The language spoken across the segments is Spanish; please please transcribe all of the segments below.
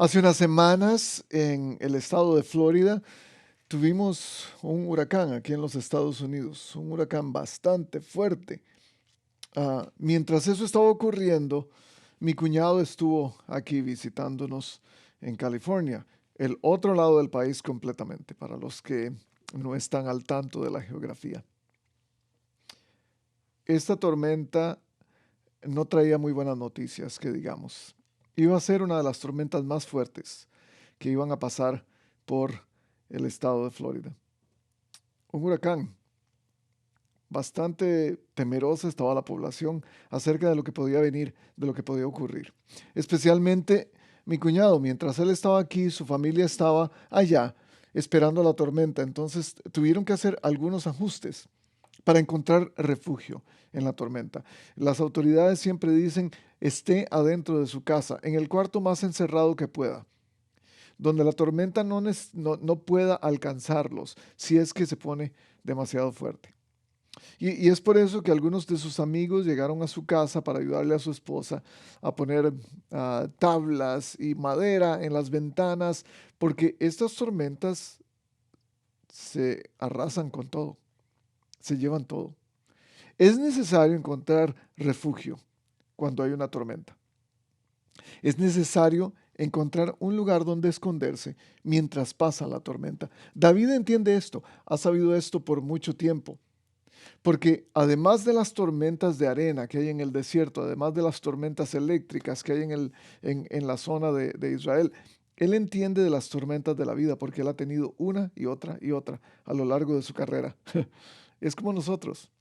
Hace unas semanas en el estado de Florida tuvimos un huracán aquí en los Estados Unidos, un huracán bastante fuerte. Mientras eso estaba ocurriendo, mi cuñado estuvo aquí visitándonos en California, el otro lado del país completamente, para los que no están al tanto de la geografía. Esta tormenta no traía muy buenas noticias, que digamos. Iba a ser una de las tormentas más fuertes que iban a pasar por el estado de Florida. Un huracán. Bastante temerosa estaba la población acerca de lo que podía venir, de lo que podía ocurrir. Especialmente mi cuñado, mientras él estaba aquí, su familia estaba allá esperando la tormenta. Entonces tuvieron que hacer algunos ajustes para encontrar refugio en la tormenta. Las autoridades siempre dicen, esté adentro de su casa, en el cuarto más encerrado que pueda, donde la tormenta no pueda alcanzarlos si es que se pone demasiado fuerte. Y es por eso que algunos de sus amigos llegaron a su casa para ayudarle a su esposa a poner tablas y madera en las ventanas, porque estas tormentas se arrasan con todo, se llevan todo. Es necesario encontrar refugio cuando hay una tormenta. Es necesario encontrar un lugar donde esconderse mientras pasa la tormenta. David entiende esto, ha sabido esto por mucho tiempo, porque además de las tormentas de arena que hay en el desierto, además de las tormentas eléctricas que hay en la zona de Israel, él entiende de las tormentas de la vida porque él ha tenido una y otra a lo largo de su carrera. Es como nosotros.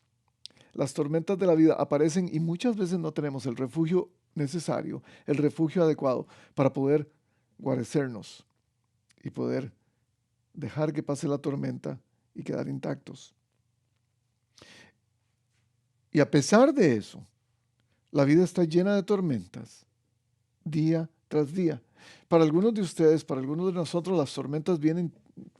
Las tormentas de la vida aparecen y muchas veces no tenemos el refugio necesario, el refugio adecuado para poder guarecernos y poder dejar que pase la tormenta y quedar intactos. Y a pesar de eso, la vida está llena de tormentas, día tras día. Para algunos de ustedes, para algunos de nosotros, las tormentas vienen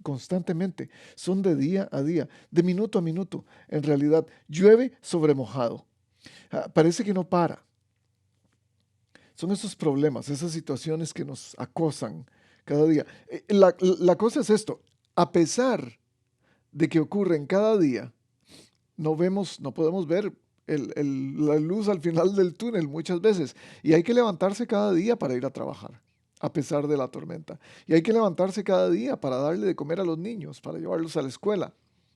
constantemente, son de día a día, de minuto a minuto. En realidad, llueve sobre mojado. Parece que no para. Son esos problemas, esas situaciones que nos acosan cada día. La cosa es esto, a pesar de que ocurren cada día, no podemos ver la luz al final del túnel muchas veces. Y hay que levantarse cada día para ir a trabajar, a pesar de la tormenta. Y hay que levantarse cada día para darle de comer a los niños, para llevarlos a la escuela.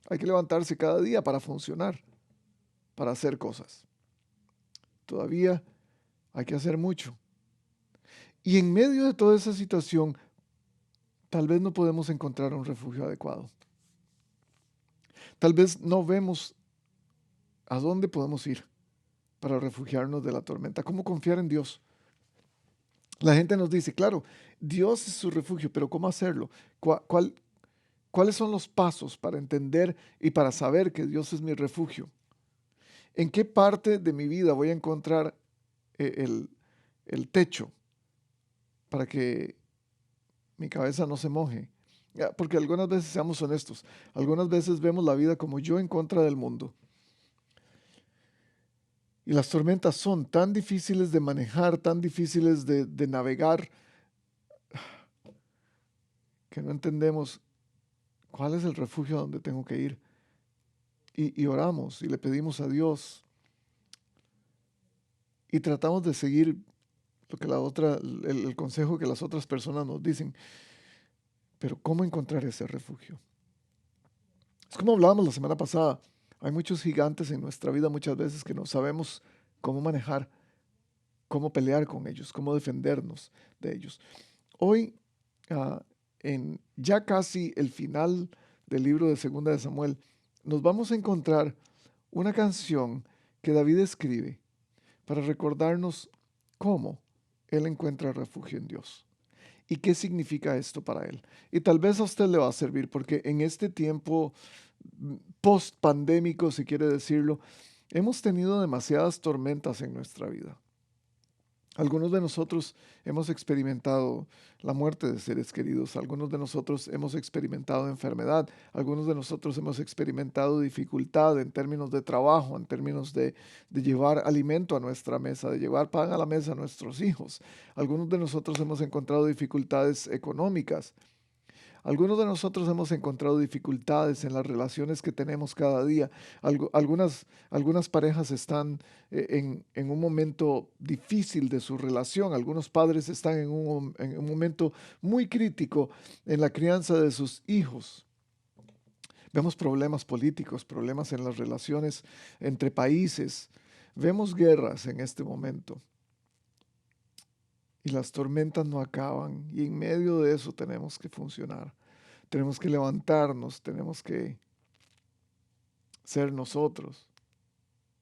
Hay que levantarse cada día para funcionar, para hacer cosas. Todavía hay que hacer mucho. Y en medio de toda esa situación, tal vez no podemos encontrar un refugio adecuado. Tal vez no vemos a dónde podemos ir para refugiarnos de la tormenta. ¿Cómo confiar en Dios? La gente nos dice, claro, Dios es su refugio, pero ¿cómo hacerlo? ¿Cuáles son los pasos para entender y para saber que Dios es mi refugio? ¿En qué parte de mi vida voy a encontrar eh, el, el techo para que mi cabeza no se moje? Porque algunas veces, seamos honestos, algunas veces vemos la vida como yo en contra del mundo. Y las tormentas son tan difíciles de manejar, tan difíciles de navegar, que no entendemos cuál es el refugio a donde tengo que ir. Y oramos y le pedimos a Dios y tratamos de seguir lo que el consejo que las otras personas nos dicen. Pero ¿cómo encontrar ese refugio? Es como hablábamos la semana pasada. Hay muchos gigantes en nuestra vida muchas veces que no sabemos cómo manejar, cómo pelear con ellos, cómo defendernos de ellos. Hoy, ah, en ya casi el final del libro de Segunda de Samuel, nos vamos a encontrar una canción que David escribe para recordarnos cómo él encuentra refugio en Dios y qué significa esto para él. Y tal vez a usted le va a servir porque en este tiempo post pandémico, si quiere decirlo, hemos tenido demasiadas tormentas en nuestra vida. Algunos de nosotros hemos experimentado la muerte de seres queridos, algunos de nosotros hemos experimentado enfermedad, algunos de nosotros hemos experimentado dificultad en términos de trabajo, en términos de llevar alimento a nuestra mesa, de llevar pan a la mesa a nuestros hijos. Algunos de nosotros hemos encontrado dificultades económicas. Algunos de nosotros hemos encontrado dificultades en las relaciones que tenemos cada día. Algunas parejas están en un momento difícil de su relación. Algunos padres están en un momento muy crítico en la crianza de sus hijos. Vemos problemas políticos, problemas en las relaciones entre países. Vemos guerras en este momento. Y las tormentas no acaban. Y en medio de eso tenemos que funcionar. Tenemos que levantarnos, tenemos que ser nosotros,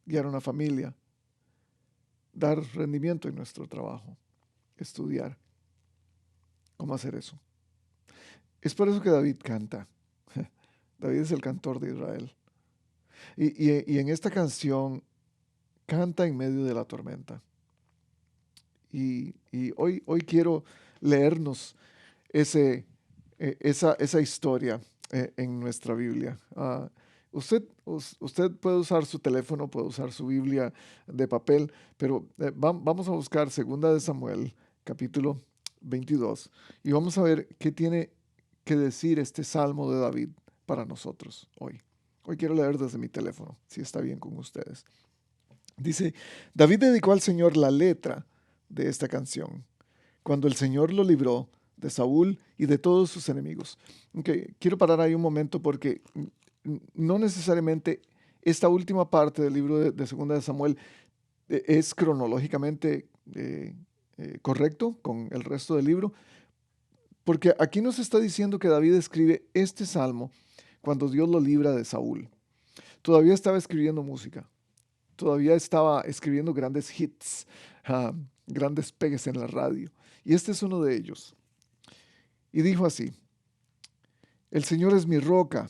guiar una familia, dar rendimiento en nuestro trabajo, estudiar. ¿Cómo hacer eso? Es por eso que David canta. David es el cantor de Israel. Y en esta canción canta en medio de la tormenta. Y hoy quiero leernos esa historia en nuestra Biblia. Usted puede usar su teléfono, puede usar su Biblia de papel, pero vamos a buscar Segunda de Samuel, capítulo 22, y vamos a ver qué tiene que decir este Salmo de David para nosotros hoy. Hoy quiero leer desde mi teléfono, si está bien con ustedes. Dice, David dedicó al Señor la letra de esta canción, cuando el Señor lo libró de Saúl y de todos sus enemigos. Okay, quiero parar ahí un momento porque no necesariamente esta última parte del libro de Segunda de Samuel es cronológicamente correcto con el resto del libro, porque aquí nos está diciendo que David escribe este salmo cuando Dios lo libra de Saúl. Todavía estaba escribiendo música, todavía estaba escribiendo grandes hits, grandes pegues en la radio. Y este es uno de ellos. Y dijo así, el Señor es mi roca,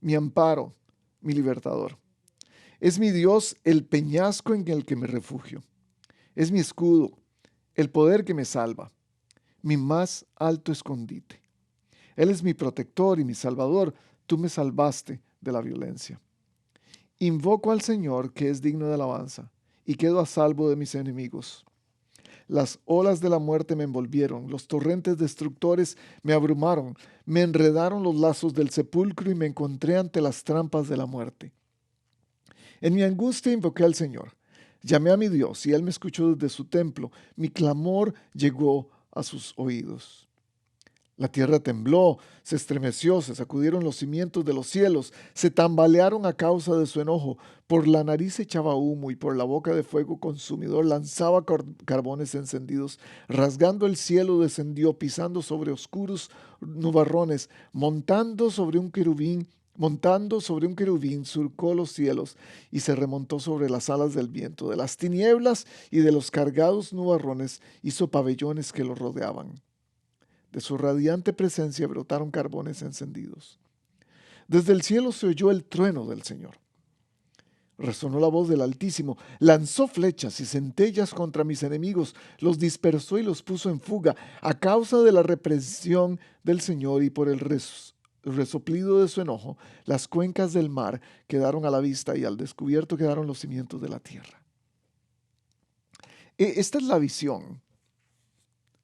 mi amparo, mi libertador. Es mi Dios el peñasco en el que me refugio. Es mi escudo, el poder que me salva, mi más alto escondite. Él es mi protector y mi salvador. Tú me salvaste de la violencia. Invoco al Señor que es digno de alabanza y quedo a salvo de mis enemigos. Las olas de la muerte me envolvieron, los torrentes destructores me abrumaron, me enredaron los lazos del sepulcro y me encontré ante las trampas de la muerte. En mi angustia invoqué al Señor. Llamé a mi Dios y Él me escuchó desde su templo. Mi clamor llegó a sus oídos. La tierra tembló, se estremeció, se sacudieron los cimientos de los cielos, se tambalearon a causa de su enojo. Por la nariz echaba humo y por la boca de fuego consumidor lanzaba carbones encendidos. Rasgando el cielo descendió, pisando sobre oscuros nubarrones, montando sobre un querubín, surcó los cielos y se remontó sobre las alas del viento. De las tinieblas y de los cargados nubarrones hizo pabellones que lo rodeaban. De su radiante presencia brotaron carbones encendidos. Desde el cielo se oyó el trueno del Señor. Resonó la voz del Altísimo, lanzó flechas y centellas contra mis enemigos, los dispersó y los puso en fuga, a causa de la represión del Señor y por el resoplido de su enojo. Las cuencas del mar quedaron a la vista y al descubierto quedaron los cimientos de la tierra. Esta es la visión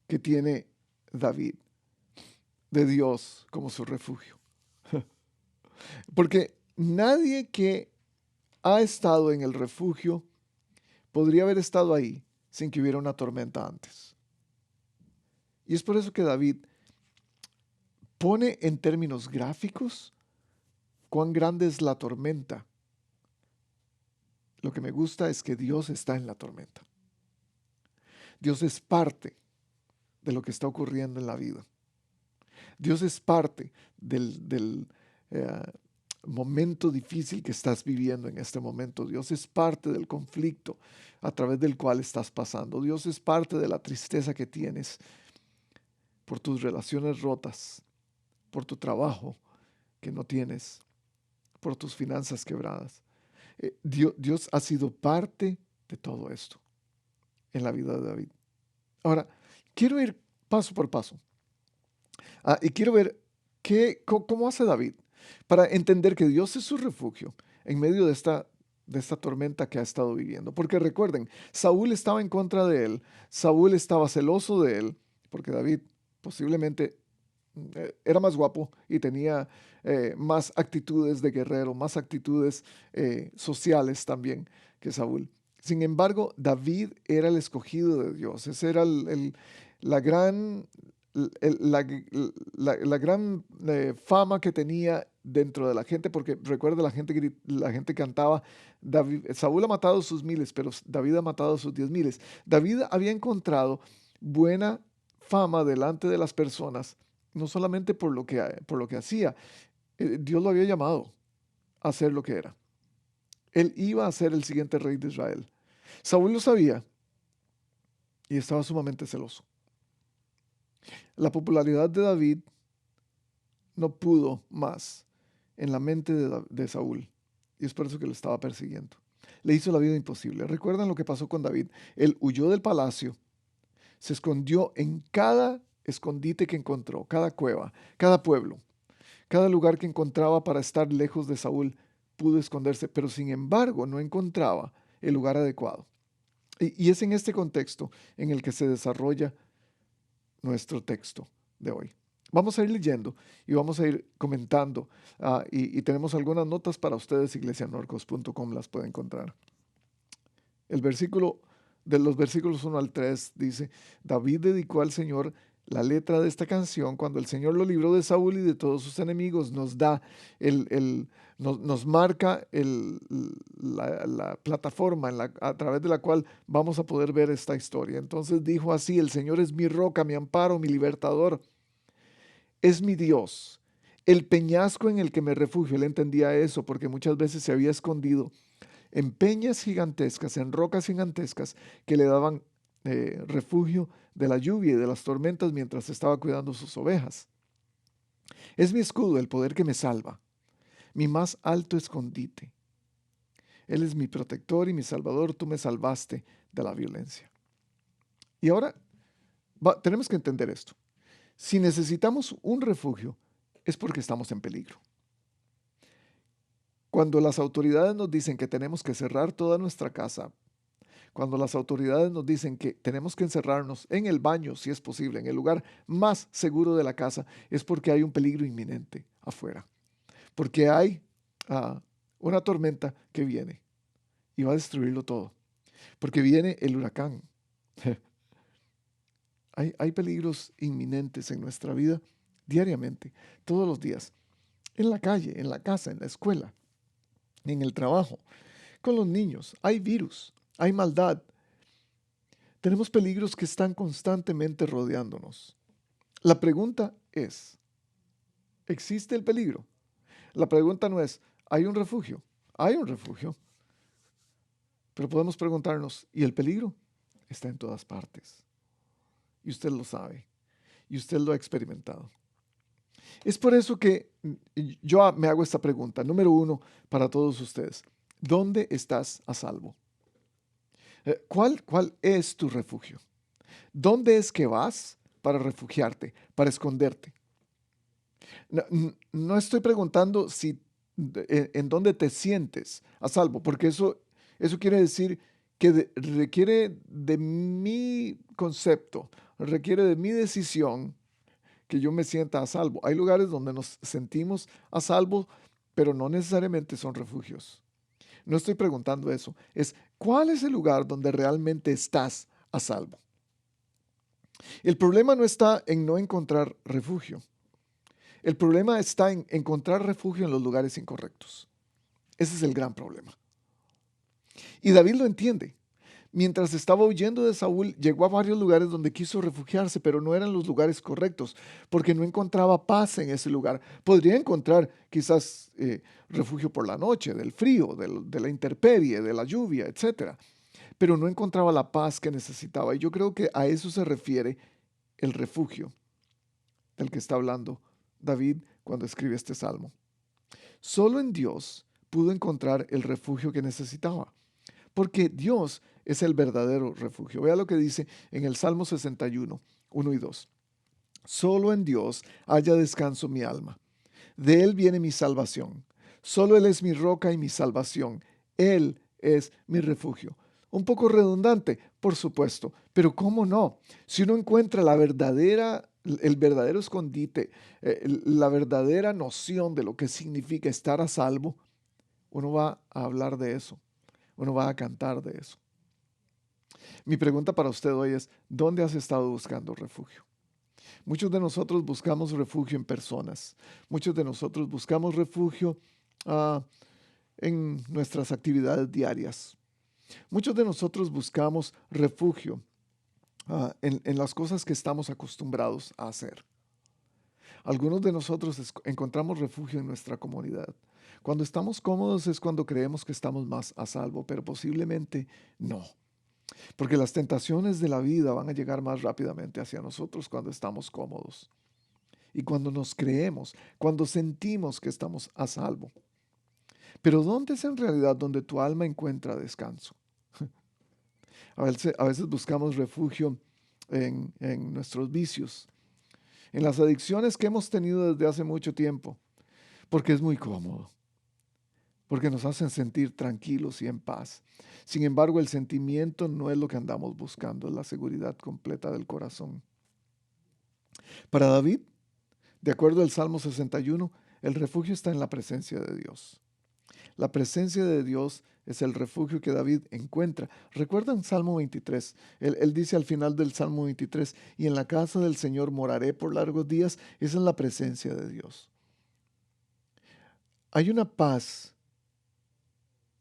que tiene David de Dios como su refugio. Porque nadie que ha estado en el refugio podría haber estado ahí sin que hubiera una tormenta antes. Y es por eso que David pone en términos gráficos cuán grande es la tormenta. Lo que me gusta es que Dios está en la tormenta. Dios es parte de lo que está ocurriendo en la vida. Dios es parte del momento difícil que estás viviendo en este momento. Dios es parte del conflicto a través del cual estás pasando. Dios es parte de la tristeza que tienes por tus relaciones rotas, por tu trabajo que no tienes, por tus finanzas quebradas. Dios ha sido parte de todo esto en la vida de David. Ahora, quiero ir paso por paso. Y quiero ver cómo hace David para entender que Dios es su refugio en medio de esta tormenta que ha estado viviendo. Porque recuerden, Saúl estaba en contra de él, Saúl estaba celoso de él, porque David posiblemente era más guapo y tenía más actitudes de guerrero, más actitudes sociales también que Saúl. Sin embargo, David era el escogido de Dios. Esa era la gran, la gran fama que tenía dentro de la gente, porque recuerda, la gente cantaba, Saúl ha matado sus miles, pero David ha matado sus 10,000. David había encontrado buena fama delante de las personas, no solamente por lo que hacía. Dios lo había llamado a ser lo que era. Él iba a ser el siguiente rey de Israel. Saúl lo sabía y estaba sumamente celoso. La popularidad de David no pudo más en la mente de Saúl, y es por eso que lo estaba persiguiendo. Le hizo la vida imposible. ¿Recuerdan lo que pasó con David? Él huyó del palacio, se escondió en cada escondite que encontró, cada cueva, cada pueblo, cada lugar que encontraba para estar lejos de Saúl. Pudo esconderse, pero sin embargo no encontraba el lugar adecuado. Y es en este contexto en el que se desarrolla nuestro texto de hoy. Vamos a ir leyendo y vamos a ir comentando, y tenemos algunas notas para ustedes, iglesianorcos.com las puede encontrar. El versículo, de los versículos 1 al 3 dice: David dedicó al Señor la letra de esta canción cuando el Señor lo libró de Saúl y de todos sus enemigos. Nos da nos marca la plataforma a través de la cual vamos a poder ver esta historia. Entonces dijo así: el Señor es mi roca, mi amparo, mi libertador, es mi Dios, el peñasco en el que me refugio. Él entendía eso porque muchas veces se había escondido en peñas gigantescas, en rocas gigantescas que le daban refugio de la lluvia y de las tormentas mientras estaba cuidando sus ovejas. Es mi escudo, el poder que me salva, mi más alto escondite. Él es mi protector y mi salvador, tú me salvaste de la violencia. Y ahora tenemos que entender esto. Si necesitamos un refugio, es porque estamos en peligro. Cuando las autoridades nos dicen que tenemos que cerrar toda nuestra casa, cuando las autoridades nos dicen que tenemos que encerrarnos en el baño, si es posible, en el lugar más seguro de la casa, es porque hay un peligro inminente afuera. Porque hay una tormenta que viene y va a destruirlo todo. Porque viene el huracán. Hay peligros inminentes en nuestra vida diariamente, todos los días. En la calle, en la casa, en la escuela, en el trabajo, con los niños. Hay virus, hay maldad. Tenemos peligros que están constantemente rodeándonos. La pregunta es, ¿existe el peligro? La pregunta no es, ¿hay un refugio? Hay un refugio. Pero podemos preguntarnos, ¿y el peligro? Está en todas partes. Y usted lo sabe. Y usted lo ha experimentado. Es por eso que yo me hago esta pregunta. Número uno, para todos ustedes. ¿Dónde estás a salvo? ¿Cuál es tu refugio? ¿Dónde es que vas para refugiarte, para esconderte? No, no estoy preguntando si en dónde te sientes a salvo, porque eso quiere decir que requiere de mi concepto, requiere de mi decisión que yo me sienta a salvo. Hay lugares donde nos sentimos a salvo, pero no necesariamente son refugios. No estoy preguntando eso. Es, ¿cuál es el lugar donde realmente estás a salvo? El problema no está en no encontrar refugio. El problema está en encontrar refugio en los lugares incorrectos. Ese es el gran problema. Y David lo entiende. Mientras estaba huyendo de Saúl, llegó a varios lugares donde quiso refugiarse, pero no eran los lugares correctos, porque no encontraba paz en ese lugar. Podría encontrar quizás refugio por la noche, del frío, de la intemperie, de la lluvia, etcétera, pero no encontraba la paz que necesitaba. Y yo creo que a eso se refiere el refugio del que está hablando David cuando escribe este salmo. Solo en Dios pudo encontrar el refugio que necesitaba, porque Dios es el verdadero refugio. Vea lo que dice en el Salmo 61, 1 y 2. Solo en Dios haya descanso mi alma. De Él viene mi salvación. Solo Él es mi roca y mi salvación. Él es mi refugio. Un poco redundante, por supuesto, pero ¿cómo no? Si uno encuentra el verdadero escondite, la verdadera noción de lo que significa estar a salvo, uno va a hablar de eso, uno va a cantar de eso. Mi pregunta para usted hoy es, ¿dónde has estado buscando refugio? Muchos de nosotros buscamos refugio en personas. Muchos de nosotros buscamos refugio ah, en nuestras actividades diarias. Muchos de nosotros buscamos refugio en las cosas que estamos acostumbrados a hacer. Algunos de nosotros encontramos refugio en nuestra comunidad. Cuando estamos cómodos es cuando creemos que estamos más a salvo, pero posiblemente no. Porque las tentaciones de la vida van a llegar más rápidamente hacia nosotros cuando estamos cómodos. Y cuando nos creemos, cuando sentimos que estamos a salvo. Pero ¿dónde es en realidad donde tu alma encuentra descanso? A veces buscamos refugio en nuestros vicios, en las adicciones que hemos tenido desde hace mucho tiempo, porque es muy cómodo, porque nos hacen sentir tranquilos y en paz. Sin embargo, el sentimiento no es lo que andamos buscando, es la seguridad completa del corazón. Para David, de acuerdo al Salmo 61, el refugio está en la presencia de Dios. La presencia de Dios es el refugio que David encuentra. ¿Recuerdan Salmo 23? Él dice al final del Salmo 23, y en la casa del Señor moraré por largos días. Esa es la presencia de Dios. Hay una paz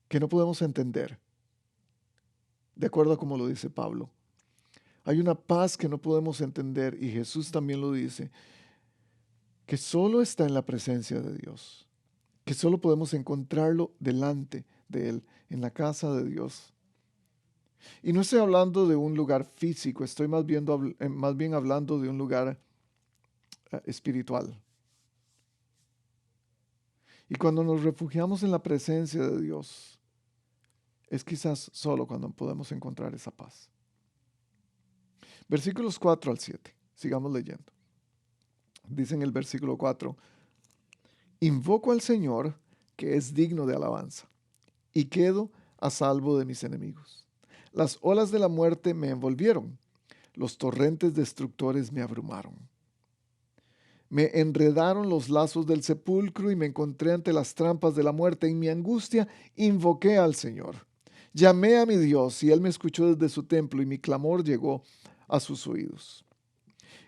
que no podemos entender, de acuerdo a como lo dice Pablo. Hay una paz que no podemos entender, y Jesús también lo dice, que solo está en la presencia de Dios, que solo podemos encontrarlo delante de Él, en la casa de Dios. Y no estoy hablando de un lugar físico, estoy más bien hablando de un lugar espiritual. Y cuando nos refugiamos en la presencia de Dios, es quizás solo cuando podemos encontrar esa paz. Versículos 4 al 7, sigamos leyendo. Dice en el versículo 4, invoco al Señor que es digno de alabanza, y quedo a salvo de mis enemigos. Las olas de la muerte me envolvieron, los torrentes destructores me abrumaron. Me enredaron los lazos del sepulcro y me encontré ante las trampas de la muerte. En mi angustia invoqué al Señor. Llamé a mi Dios y Él me escuchó desde su templo y mi clamor llegó a sus oídos.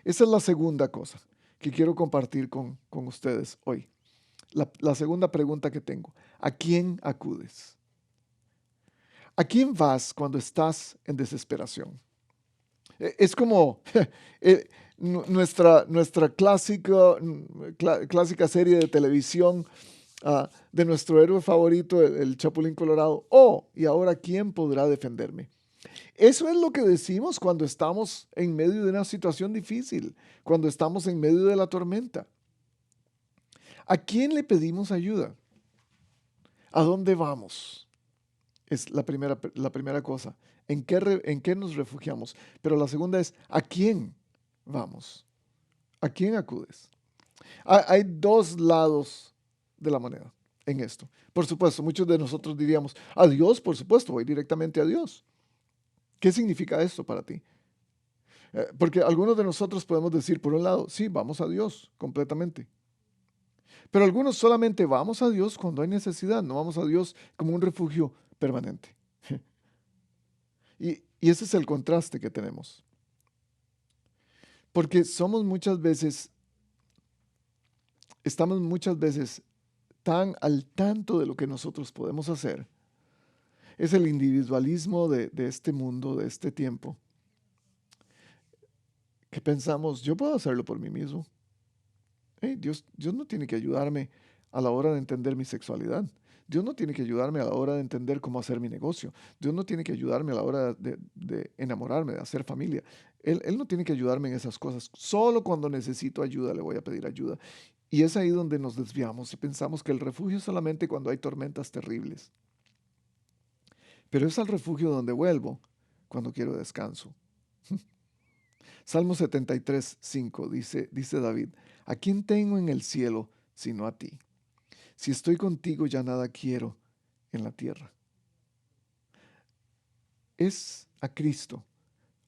Esa es la segunda cosa que quiero compartir con ustedes hoy. La segunda pregunta que tengo. ¿A quién acudes? ¿A quién vas cuando estás en desesperación? Es como nuestra clásica serie de televisión de nuestro héroe favorito, el Chapulín Colorado. Oh, ¿y ahora quién podrá defenderme? Eso es lo que decimos cuando estamos en medio de una situación difícil, cuando estamos en medio de la tormenta. ¿A quién le pedimos ayuda? ¿A dónde vamos? Es la primera cosa. ¿En qué nos refugiamos? Pero la segunda es, ¿a quién vamos? ¿A quién acudes? Hay dos lados de la moneda en esto. Por supuesto, muchos de nosotros diríamos, a Dios, por supuesto, voy directamente a Dios. ¿Qué significa esto para ti? Porque algunos de nosotros podemos decir, por un lado, sí, vamos a Dios completamente. Pero algunos solamente vamos a Dios cuando hay necesidad, no vamos a Dios como un refugio permanente. Y ese es el contraste que tenemos. Porque estamos muchas veces tan al tanto de lo que nosotros podemos hacer. Es el individualismo de este mundo, de este tiempo, que pensamos, yo puedo hacerlo por mí mismo. Hey, Dios no tiene que ayudarme a la hora de entender mi sexualidad. Dios no tiene que ayudarme a la hora de entender cómo hacer mi negocio. Dios no tiene que ayudarme a la hora de enamorarme, de hacer familia. Él no tiene que ayudarme en esas cosas. Solo cuando necesito ayuda le voy a pedir ayuda. Y es ahí donde nos desviamos y pensamos que el refugio es solamente cuando hay tormentas terribles. Pero es al refugio donde vuelvo cuando quiero descanso. Salmo 73:5 dice David, ¿a quién tengo en el cielo sino a ti? Si estoy contigo ya nada quiero en la tierra. Es a Cristo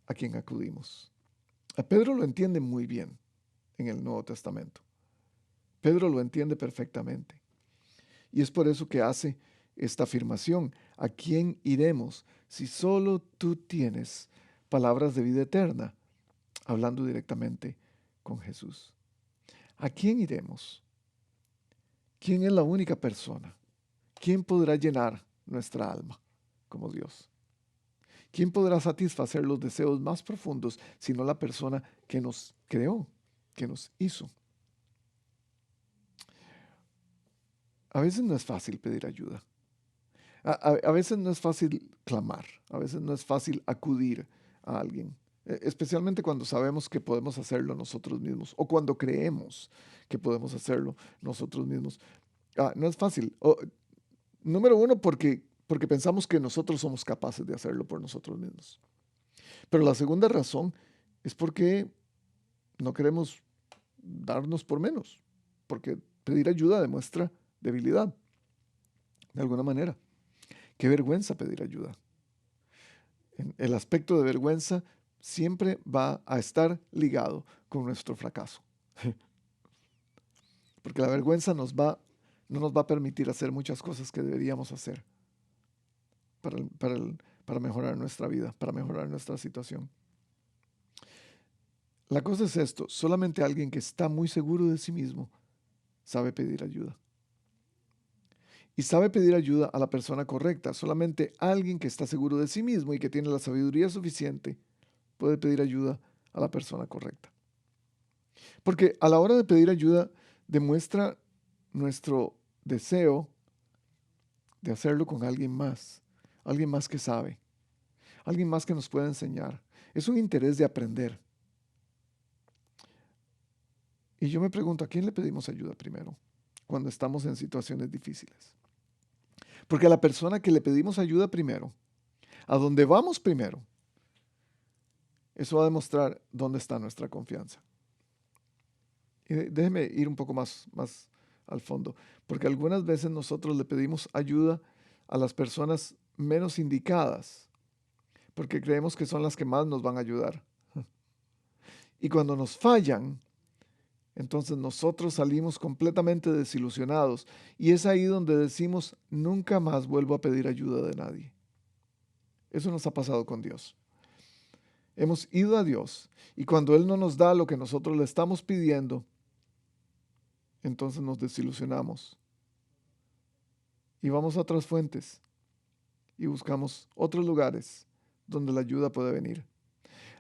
a quien acudimos. A Pedro lo entiende muy bien en el Nuevo Testamento. Pedro lo entiende perfectamente. Y es por eso que hace esta afirmación. ¿A quién iremos si solo tú tienes palabras de vida eterna? Hablando directamente con Jesús. ¿A quién iremos? ¿Quién es la única persona? ¿Quién podrá llenar nuestra alma como Dios? ¿Quién podrá satisfacer los deseos más profundos sino la persona que nos creó, que nos hizo? A veces no es fácil pedir ayuda. A veces no es fácil clamar. A veces no es fácil acudir a alguien. Especialmente cuando sabemos que podemos hacerlo nosotros mismos o cuando creemos que podemos hacerlo nosotros mismos. No es fácil. Número uno, porque pensamos que nosotros somos capaces de hacerlo por nosotros mismos. Pero la segunda razón es porque no queremos darnos por menos, porque pedir ayuda demuestra debilidad, de alguna manera. Qué vergüenza pedir ayuda. El aspecto de vergüenza siempre va a estar ligado con nuestro fracaso, porque la vergüenza no nos va a permitir hacer muchas cosas que deberíamos hacer para mejorar nuestra vida, para mejorar nuestra situación. La cosa es esto, solamente alguien que está muy seguro de sí mismo sabe pedir ayuda. Y sabe pedir ayuda a la persona correcta. Solamente alguien que está seguro de sí mismo y que tiene la sabiduría suficiente puede pedir ayuda a la persona correcta. Porque a la hora de pedir ayuda demuestra nuestro deseo de hacerlo con alguien más que sabe, alguien más que nos pueda enseñar. Es un interés de aprender. Y yo me pregunto, ¿a quién le pedimos ayuda primero cuando estamos en situaciones difíciles? Porque a la persona que le pedimos ayuda primero, a donde vamos primero, eso va a demostrar dónde está nuestra confianza. Y déjeme ir un poco más al fondo, porque algunas veces nosotros le pedimos ayuda a las personas menos indicadas, porque creemos que son las que más nos van a ayudar. Y cuando nos fallan, entonces nosotros salimos completamente desilusionados y es ahí donde decimos, nunca más vuelvo a pedir ayuda de nadie. Eso nos ha pasado con Dios. Hemos ido a Dios y cuando Él no nos da lo que nosotros le estamos pidiendo, entonces nos desilusionamos y vamos a otras fuentes y buscamos otros lugares donde la ayuda puede venir.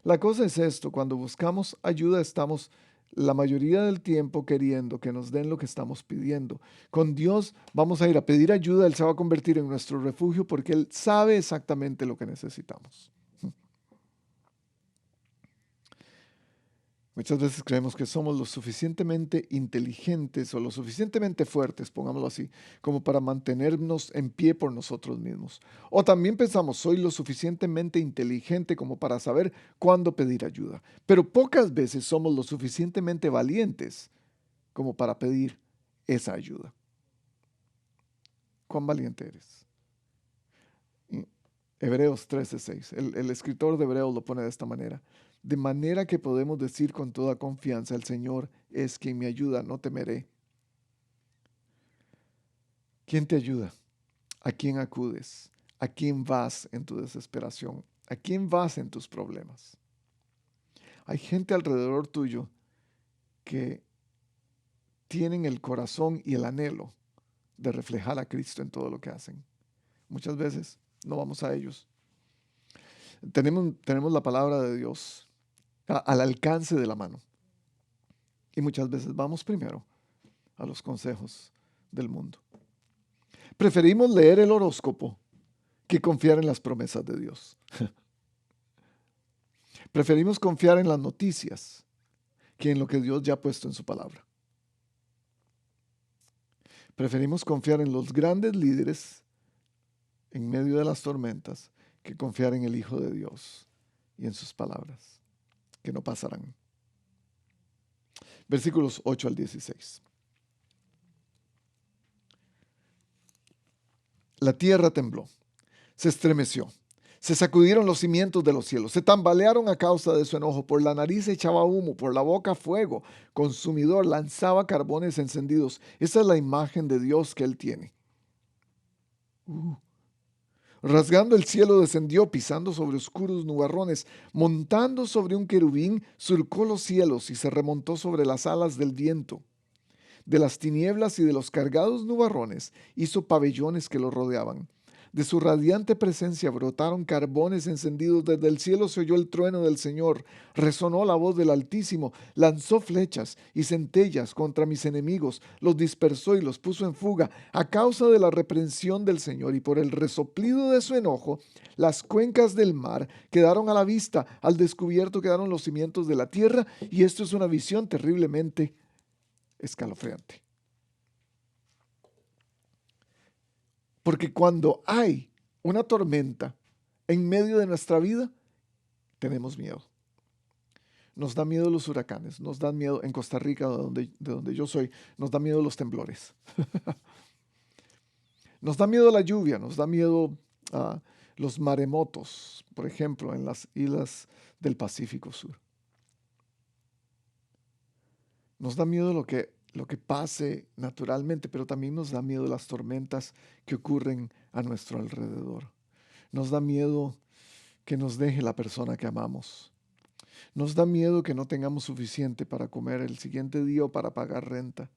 La cosa es esto, cuando buscamos ayuda estamos la mayoría del tiempo queriendo que nos den lo que estamos pidiendo. Con Dios vamos a ir a pedir ayuda, Él se va a convertir en nuestro refugio porque Él sabe exactamente lo que necesitamos. Muchas veces creemos que somos lo suficientemente inteligentes o lo suficientemente fuertes, pongámoslo así, como para mantenernos en pie por nosotros mismos. O también pensamos, soy lo suficientemente inteligente como para saber cuándo pedir ayuda. Pero pocas veces somos lo suficientemente valientes como para pedir esa ayuda. ¿Cuán valiente eres? Hebreos 13:6. El escritor de Hebreos lo pone de esta manera. De manera que podemos decir con toda confianza, el Señor es quien me ayuda, no temeré. ¿Quién te ayuda? ¿A quién acudes? ¿A quién vas en tu desesperación? ¿A quién vas en tus problemas? Hay gente alrededor tuyo que tienen el corazón y el anhelo de reflejar a Cristo en todo lo que hacen. Muchas veces no vamos a ellos. Tenemos la palabra de Dios al alcance de la mano. Y muchas veces vamos primero a los consejos del mundo. Preferimos leer el horóscopo que confiar en las promesas de Dios. Preferimos confiar en las noticias que en lo que Dios ya ha puesto en su palabra. Preferimos confiar en los grandes líderes en medio de las tormentas que confiar en el Hijo de Dios y en sus palabras, que no pasarán. Versículos 8 al 16. La tierra tembló, se estremeció, se sacudieron los cimientos de los cielos, se tambalearon a causa de su enojo. Por la nariz echaba humo, por la boca fuego consumidor, lanzaba carbones encendidos. Esa es la imagen de Dios que él tiene. Rasgando el cielo descendió, pisando sobre oscuros nubarrones, montando sobre un querubín, surcó los cielos y se remontó sobre las alas del viento. De las tinieblas y de los cargados nubarrones hizo pabellones que lo rodeaban. De su radiante presencia brotaron carbones encendidos. Desde el cielo se oyó el trueno del Señor. Resonó la voz del Altísimo. Lanzó flechas y centellas contra mis enemigos. Los dispersó y los puso en fuga. A causa de la reprensión del Señor y por el resoplido de su enojo, las cuencas del mar quedaron a la vista. Al descubierto quedaron los cimientos de la tierra. Y esto es una visión terriblemente escalofriante. Porque cuando hay una tormenta en medio de nuestra vida, tenemos miedo. Nos da miedo los huracanes, nos dan miedo en Costa Rica, de donde yo soy, nos da miedo los temblores. Nos da miedo la lluvia, nos da miedo los maremotos, por ejemplo, en las islas del Pacífico Sur. Nos da miedo lo que pase naturalmente, pero también nos da miedo las tormentas que ocurren a nuestro alrededor. Nos da miedo que nos deje la persona que amamos. Nos da miedo que no tengamos suficiente para comer el siguiente día o para pagar renta.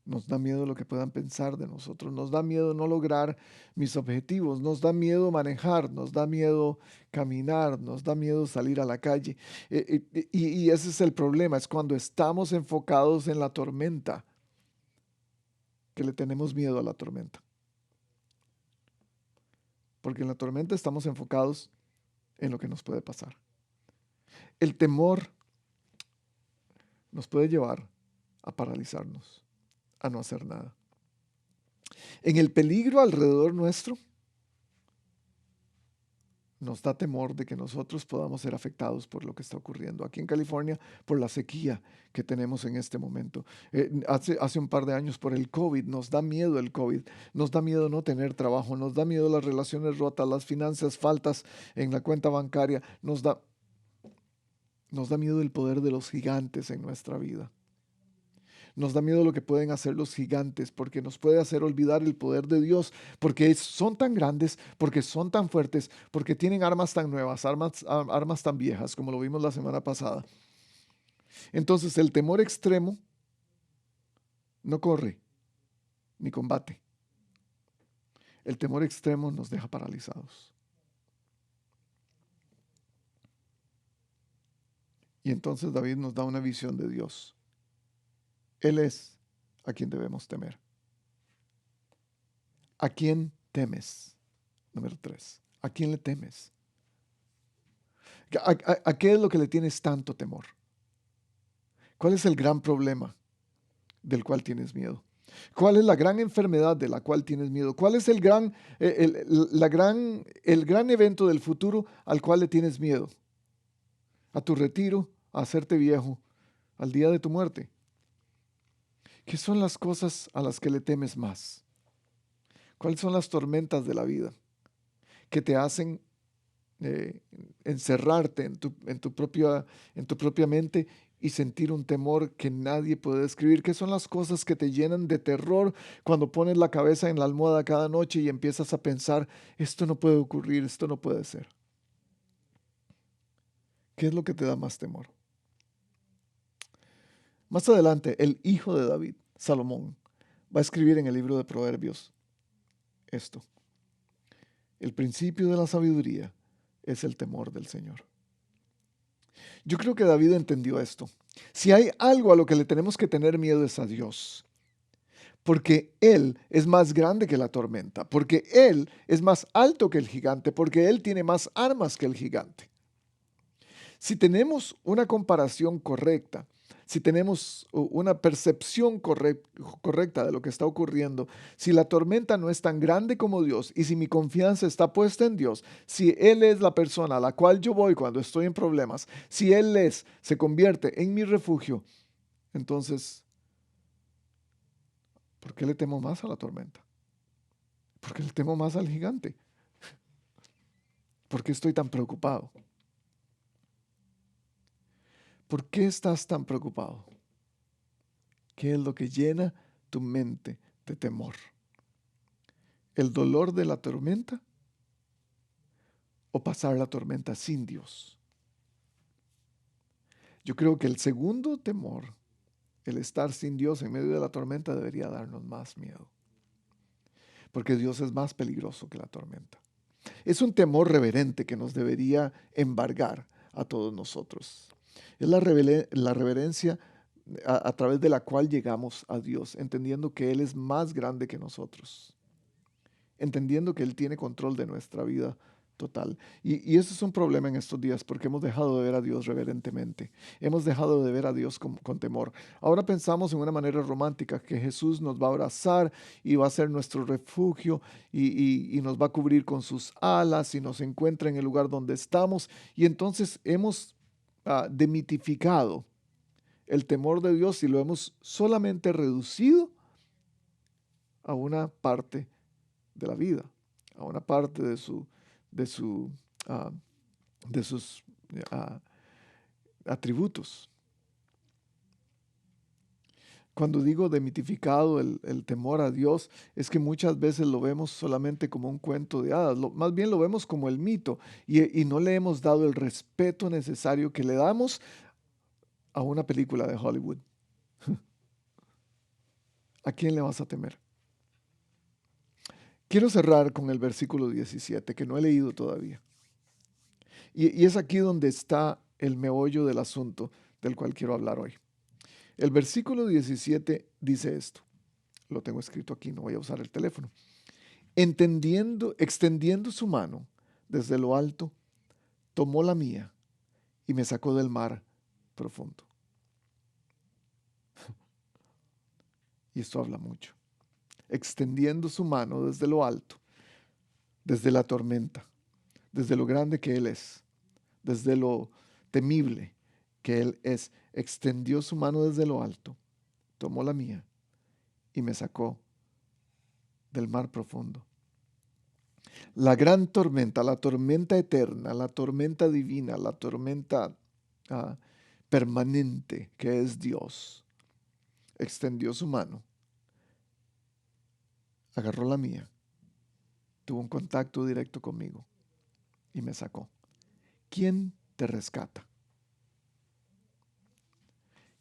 Nos da miedo lo que puedan pensar de nosotros. Nos da miedo no lograr mis objetivos. Nos da miedo manejar. Nos da miedo caminar. Nos da miedo salir a la calle. Y ese es el problema. Es cuando estamos enfocados en la tormenta que le tenemos miedo a la tormenta. Porque en la tormenta estamos enfocados en lo que nos puede pasar. El temor nos puede llevar a paralizarnos, a no hacer nada. En el peligro alrededor nuestro, nos da temor de que nosotros podamos ser afectados por lo que está ocurriendo aquí en California, por la sequía que tenemos en este momento. Hace un par de años por el COVID, nos da miedo el COVID, nos da miedo no tener trabajo, nos da miedo las relaciones rotas, las finanzas, faltas en la cuenta bancaria, nos da miedo el poder de los gigantes en nuestra vida. Nos da miedo lo que pueden hacer los gigantes, porque nos puede hacer olvidar el poder de Dios, porque son tan grandes, porque son tan fuertes, porque tienen armas tan nuevas, armas tan viejas, como lo vimos la semana pasada. Entonces el temor extremo no corre ni combate. El temor extremo nos deja paralizados. Y entonces David nos da una visión de Dios. Él es a quien debemos temer. ¿A quién temes? Número 3. ¿A quién le temes? ¿A qué es lo que le tienes tanto temor? ¿Cuál es el gran problema del cual tienes miedo? ¿Cuál es la gran enfermedad de la cual tienes miedo? ¿Cuál es el gran evento del futuro al cual le tienes miedo? ¿A tu retiro? ¿A hacerte viejo? ¿Al día de tu muerte? ¿Qué son las cosas a las que le temes más? ¿Cuáles son las tormentas de la vida que te hacen encerrarte en tu propia mente y sentir un temor que nadie puede describir? ¿Qué son las cosas que te llenan de terror cuando pones la cabeza en la almohada cada noche y empiezas a pensar, esto no puede ocurrir, esto no puede ser? ¿Qué es lo que te da más temor? Más adelante, el hijo de David, Salomón, va a escribir en el libro de Proverbios esto: el principio de la sabiduría es el temor del Señor. Yo creo que David entendió esto. Si hay algo a lo que le tenemos que tener miedo es a Dios, porque Él es más grande que la tormenta, porque Él es más alto que el gigante, porque Él tiene más armas que el gigante. Si tenemos una comparación correcta, si tenemos una percepción correcta de lo que está ocurriendo, si la tormenta no es tan grande como Dios y si mi confianza está puesta en Dios, si Él es la persona a la cual yo voy cuando estoy en problemas, si se convierte en mi refugio, entonces, ¿por qué le temo más a la tormenta? ¿Por qué le temo más al gigante? ¿Por qué estoy tan preocupado? ¿Por qué estás tan preocupado? ¿Qué es lo que llena tu mente de temor? ¿El dolor de la tormenta o pasar la tormenta sin Dios? Yo creo que el segundo temor, el estar sin Dios en medio de la tormenta, debería darnos más miedo, porque Dios es más peligroso que la tormenta. Es un temor reverente que nos debería embargar a todos nosotros. Es la reverencia a través de la cual llegamos a Dios, entendiendo que Él es más grande que nosotros, entendiendo que Él tiene control de nuestra vida total. Y eso es un problema en estos días porque hemos dejado de ver a Dios reverentemente. Hemos dejado de ver a Dios con temor. Ahora pensamos en una manera romántica que Jesús nos va a abrazar y va a ser nuestro refugio y nos va a cubrir con sus alas y nos encuentra en el lugar donde estamos. Y entonces hemos demitificado el temor de Dios y lo hemos solamente reducido a una parte de la vida, a una parte de, su, ah, de sus ah, atributos. Cuando digo demitificado el temor a Dios, es que muchas veces lo vemos solamente como un cuento de hadas, más bien lo vemos como el mito y no le hemos dado el respeto necesario que le damos a una película de Hollywood. ¿A quién le vas a temer? Quiero cerrar con el versículo 17, que no he leído todavía. Y es aquí donde está el meollo del asunto del cual quiero hablar hoy. El versículo 17 dice esto. Lo tengo escrito aquí, no voy a usar el teléfono. Extendiendo su mano desde lo alto, tomó la mía y me sacó del mar profundo. Y esto habla mucho. Extendiendo su mano desde lo alto, desde la tormenta, desde lo grande que Él es, desde lo temible que Él es, extendió su mano desde lo alto, tomó la mía y me sacó del mar profundo. La gran tormenta, la tormenta eterna, la tormenta divina, la tormenta ah, permanente que es Dios, extendió su mano, agarró la mía, tuvo un contacto directo conmigo y me sacó. ¿Quién te rescata?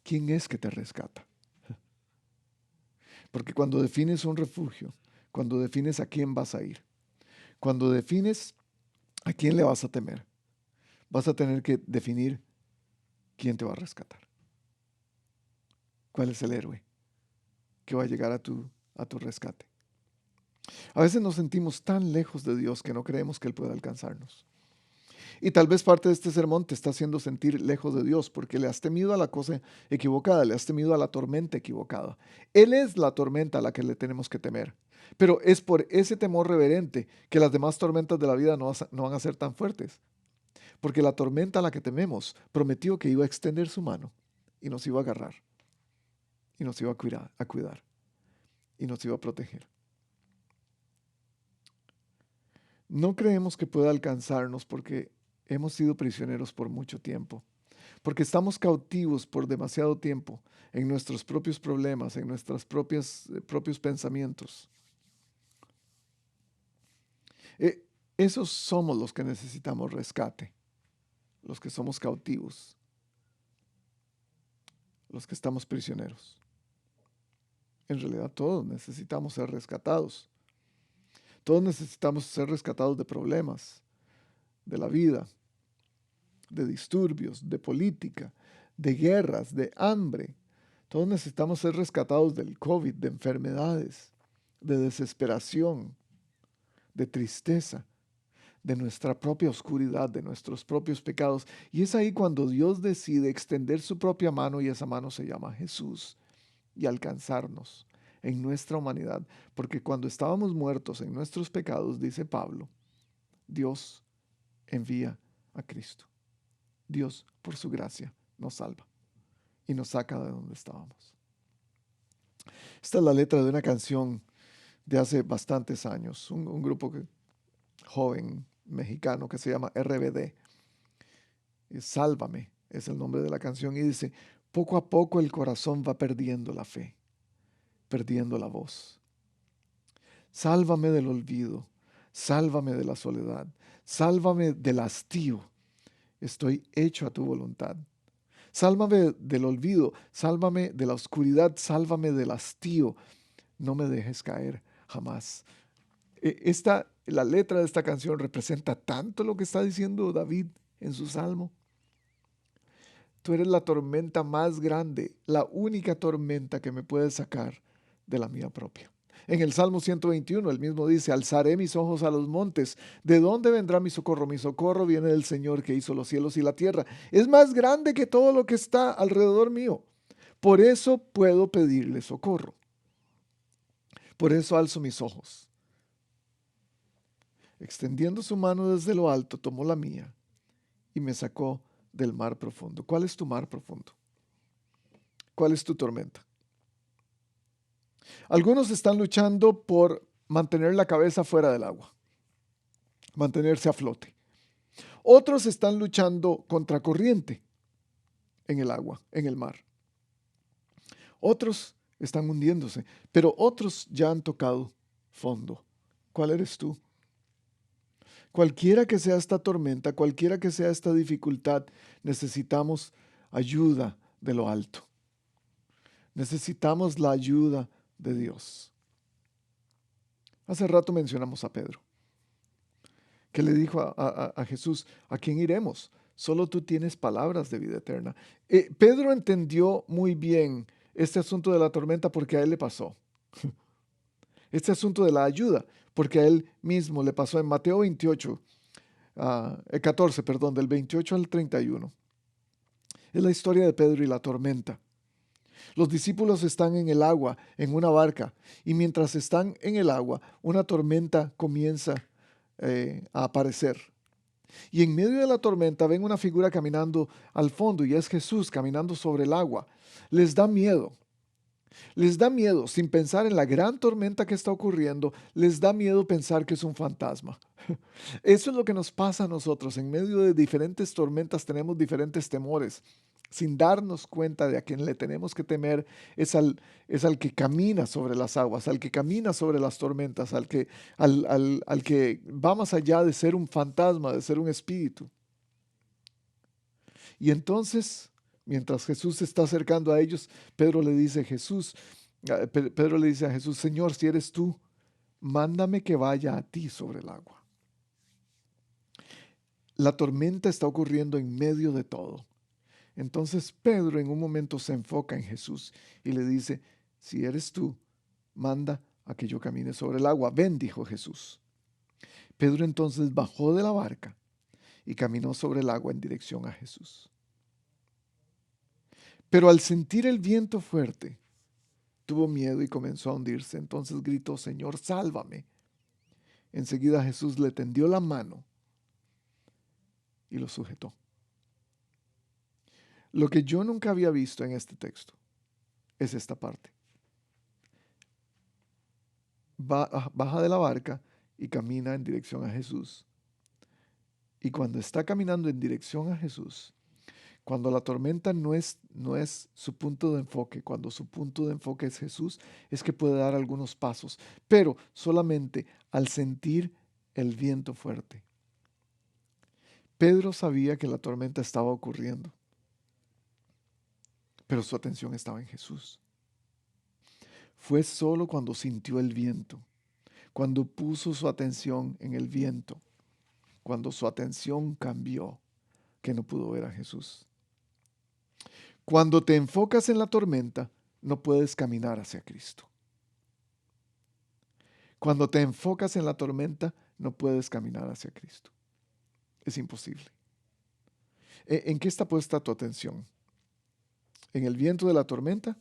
¿Quién es que te rescata? Porque cuando defines un refugio, cuando defines a quién vas a ir, cuando defines a quién le vas a temer, vas a tener que definir quién te va a rescatar. ¿Cuál es el héroe que va a llegar a tu rescate? A veces nos sentimos tan lejos de Dios que no creemos que Él pueda alcanzarnos. Y tal vez parte de este sermón te está haciendo sentir lejos de Dios porque le has temido a la cosa equivocada, le has temido a la tormenta equivocada. Él es la tormenta a la que le tenemos que temer. Pero es por ese temor reverente que las demás tormentas de la vida no van a ser tan fuertes. Porque la tormenta a la que tememos prometió que iba a extender su mano y nos iba a agarrar y nos iba a cuidar y nos iba a proteger. No creemos que pueda alcanzarnos porque hemos sido prisioneros por mucho tiempo, porque estamos cautivos por demasiado tiempo en nuestros propios problemas, en nuestros propios pensamientos. Esos somos los que necesitamos rescate, los que somos cautivos, los que estamos prisioneros. En realidad todos necesitamos ser rescatados. Todos necesitamos ser rescatados de problemas, de la vida, de disturbios, de política, de guerras, de hambre. Todos necesitamos ser rescatados del COVID, de enfermedades, de desesperación, de tristeza, de nuestra propia oscuridad, de nuestros propios pecados. Y es ahí cuando Dios decide extender su propia mano y esa mano se llama Jesús y alcanzarnos en nuestra humanidad. Porque cuando estábamos muertos en nuestros pecados, dice Pablo, Dios envía a Cristo. Dios, por su gracia, nos salva y nos saca de donde estábamos. Esta es la letra de una canción de hace bastantes años, un grupo joven mexicano que se llama RBD. Sálvame es el nombre de la canción y dice, poco a poco el corazón va perdiendo la fe, perdiendo la voz. Sálvame del olvido, sálvame de la soledad, sálvame del hastío. Estoy hecho a tu voluntad. Sálvame del olvido, sálvame de la oscuridad, sálvame del hastío. No me dejes caer jamás. La letra de esta canción representa tanto lo que está diciendo David en su salmo. Tú eres la tormenta más grande, la única tormenta que me puede sacar de la mía propia. En el Salmo 121, el mismo dice, alzaré mis ojos a los montes. ¿De dónde vendrá mi socorro? Mi socorro viene del Señor que hizo los cielos y la tierra. Es más grande que todo lo que está alrededor mío. Por eso puedo pedirle socorro. Por eso alzo mis ojos. Extendiendo su mano desde lo alto, tomó la mía y me sacó del mar profundo. ¿Cuál es tu mar profundo? ¿Cuál es tu tormenta? Algunos están luchando por mantener la cabeza fuera del agua, mantenerse a flote. Otros están luchando contra corriente en el agua, en el mar. Otros están hundiéndose, pero otros ya han tocado fondo. ¿Cuál eres tú? Cualquiera que sea esta tormenta, cualquiera que sea esta dificultad, necesitamos ayuda de lo alto. Necesitamos la ayuda de Dios. Hace rato mencionamos a Pedro, que le dijo a Jesús, ¿a quién iremos? Solo tú tienes palabras de vida eterna. Pedro entendió muy bien este asunto de la tormenta porque a él le pasó. Este asunto de la ayuda, porque a él mismo le pasó en Mateo 14, del 28 al 31. Es la historia de Pedro y la tormenta. Los discípulos están en el agua, en una barca, y mientras están en el agua, una tormenta comienza a aparecer. Y en medio de la tormenta ven una figura caminando al fondo, y es Jesús caminando sobre el agua. Les da miedo. Les da miedo, sin pensar en la gran tormenta que está ocurriendo, les da miedo pensar que es un fantasma. Eso es lo que nos pasa a nosotros. En medio de diferentes tormentas tenemos diferentes temores. Sin darnos cuenta de a quien le tenemos que temer es al que camina sobre las aguas, al que camina sobre las tormentas, al que va más allá de ser un fantasma, de ser un espíritu. Y entonces, mientras Jesús se está acercando a ellos, Pedro le dice a Jesús, Señor, si eres tú, mándame que vaya a ti sobre el agua. La tormenta está ocurriendo en medio de todo. Entonces Pedro en un momento se enfoca en Jesús y le dice, si eres tú, manda a que yo camine sobre el agua. Ven, dijo Jesús. Pedro entonces bajó de la barca y caminó sobre el agua en dirección a Jesús. Pero al sentir el viento fuerte, tuvo miedo y comenzó a hundirse. Entonces gritó, Señor, sálvame. Enseguida Jesús le tendió la mano y lo sujetó. Lo que yo nunca había visto en este texto es esta parte. Baja de la barca y camina en dirección a Jesús. Y cuando está caminando en dirección a Jesús, cuando la tormenta no es su punto de enfoque, cuando su punto de enfoque es Jesús, es que puede dar algunos pasos, pero solamente al sentir el viento fuerte. Pedro sabía que la tormenta estaba ocurriendo, pero su atención estaba en Jesús. Fue solo cuando sintió el viento, cuando puso su atención en el viento, cuando su atención cambió, que no pudo ver a Jesús. Cuando te enfocas en la tormenta, no puedes caminar hacia Cristo. Cuando te enfocas en la tormenta, no puedes caminar hacia Cristo. Es imposible. ¿En qué está puesta tu atención? ¿En el viento de la tormenta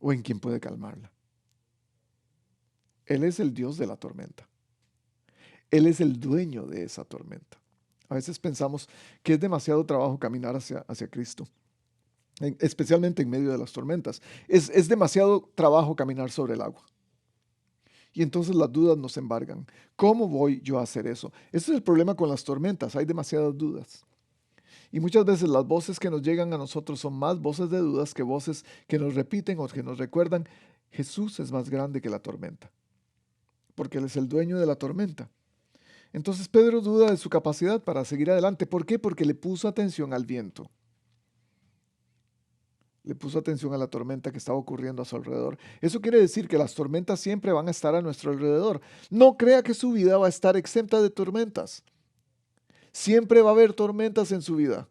o en quien puede calmarla? Él es el Dios de la tormenta. Él es el dueño de esa tormenta. A veces pensamos que es demasiado trabajo caminar hacia Cristo, especialmente en medio de las tormentas. Es demasiado trabajo caminar sobre el agua. Y entonces las dudas nos embargan. ¿Cómo voy yo a hacer eso? Ese es el problema con las tormentas. Hay demasiadas dudas. Y muchas veces las voces que nos llegan a nosotros son más voces de dudas que voces que nos repiten o que nos recuerdan, Jesús es más grande que la tormenta, porque Él es el dueño de la tormenta. Entonces Pedro duda de su capacidad para seguir adelante. ¿Por qué? Porque le puso atención al viento. Le puso atención a la tormenta que estaba ocurriendo a su alrededor. Eso quiere decir que las tormentas siempre van a estar a nuestro alrededor. No crea que su vida va a estar exenta de tormentas. Siempre va a haber tormentas en su vida.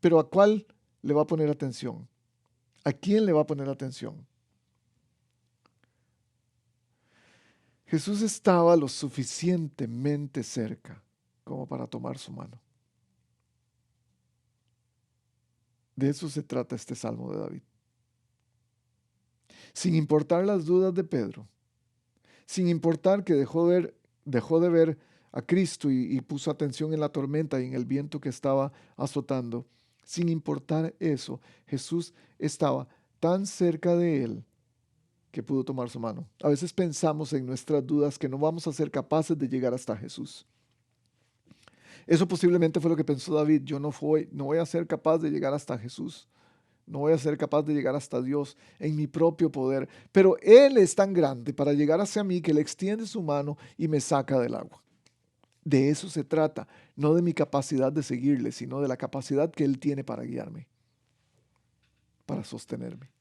Pero ¿a cuál le va a poner atención? ¿A quién le va a poner atención? Jesús estaba lo suficientemente cerca como para tomar su mano. De eso se trata este Salmo de David. Sin importar las dudas de Pedro, sin importar que dejó de ver a Cristo y puso atención en la tormenta y en el viento que estaba azotando, sin importar eso, Jesús estaba tan cerca de él que pudo tomar su mano. A veces pensamos en nuestras dudas que no vamos a ser capaces de llegar hasta Jesús. Eso posiblemente fue lo que pensó David. Yo no voy a ser capaz de llegar hasta Jesús. No voy a ser capaz de llegar hasta Dios en mi propio poder. Pero Él es tan grande para llegar hacia mí que le extiende su mano y me saca del agua. De eso se trata, no de mi capacidad de seguirle, sino de la capacidad que Él tiene para guiarme, para sostenerme.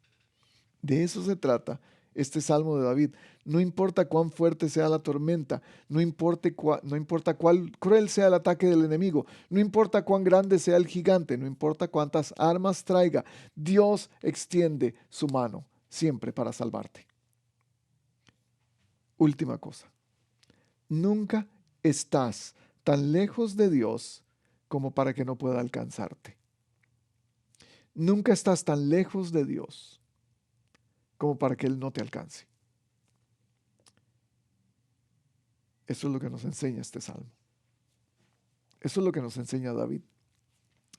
De eso se trata este Salmo de David. No importa cuán fuerte sea la tormenta, no importa cuál cruel sea el ataque del enemigo, no importa cuán grande sea el gigante, no importa cuántas armas traiga, Dios extiende su mano siempre para salvarte. Última cosa, nunca estás tan lejos de Dios como para que no pueda alcanzarte. Nunca estás tan lejos de Dios como para que Él no te alcance. Eso es lo que nos enseña este salmo. Eso es lo que nos enseña David.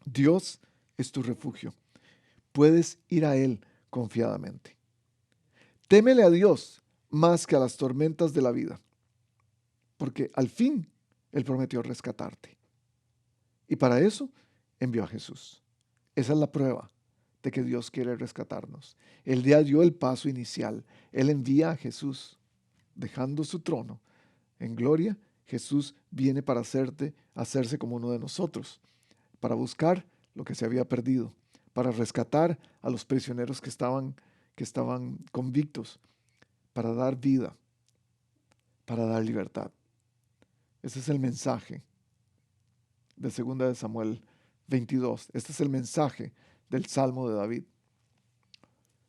Dios es tu refugio. Puedes ir a Él confiadamente. Témele a Dios más que a las tormentas de la vida, porque al fin Él prometió rescatarte. Y para eso envió a Jesús. Esa es la prueba de que Dios quiere rescatarnos. Él ya dio el paso inicial. Él envía a Jesús, dejando su trono en gloria. Jesús viene para hacerse como uno de nosotros, para buscar lo que se había perdido, para rescatar a los prisioneros que estaban convictos, para dar vida, para dar libertad. Ese es el mensaje de 2 de Samuel 22. Este es el mensaje del Salmo de David.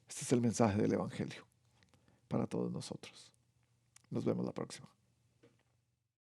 Este es el mensaje del Evangelio para todos nosotros. Nos vemos la próxima.